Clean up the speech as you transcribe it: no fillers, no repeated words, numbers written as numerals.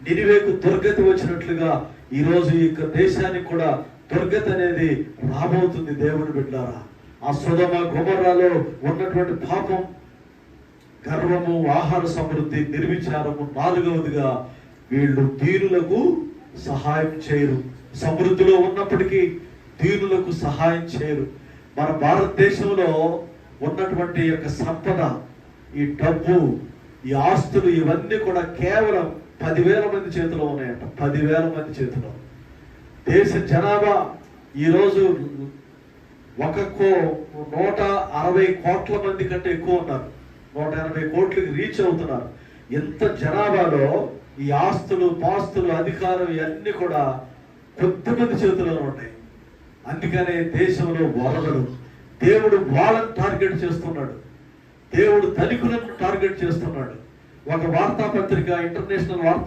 నినివేకు దుర్గతి వచ్చినట్లుగా ఈరోజు ఈ దేశానికి కూడా దుర్గతి అనేది రాబోతుంది. దేవుని బిడ్డలారా, ఆ సొదొమ గొమొర్రాలో ఉన్నటువంటి పాపం, గర్వము, ఆహార సమృద్ధి, నిర్విచారము, నాలుగవదిగా వీళ్ళు దీనులకు సహాయం చేయరు. సమృద్ధిలో ఉన్నప్పటికీ దీనులకు సహాయం చేయరు. మన భారతదేశంలో ఉన్నటువంటి యొక్క సంపద, ఈ డబ్బు, ఈ ఆస్తులు, ఇవన్నీ కూడా కేవలం 10,000 మంది చేతిలో ఉన్నాయంట. 10,000 మంది చేతిలో. దేశ జనాభా ఈరోజు 160 కోట్ల మంది కంటే ఎక్కువ ఉన్నారు. 180 కోట్లకి రీచ్ అవుతున్నారు. ఎంత జనాభాలో ఈ ఆస్తులు, పాస్తులు, అధికారం ఇవన్నీ కూడా కొద్దిమంది చేతుల్లో ఉంటాయి. అందుకనే దేశంలో వరదలు. దేవుడు వాళ్ళని టార్గెట్ చేస్తున్నాడు. దేవుడు ధనికులను టార్గెట్ చేస్తున్నాడు. ఒక వార్తాపత్రిక, ఇంటర్నేషనల్ వార్తా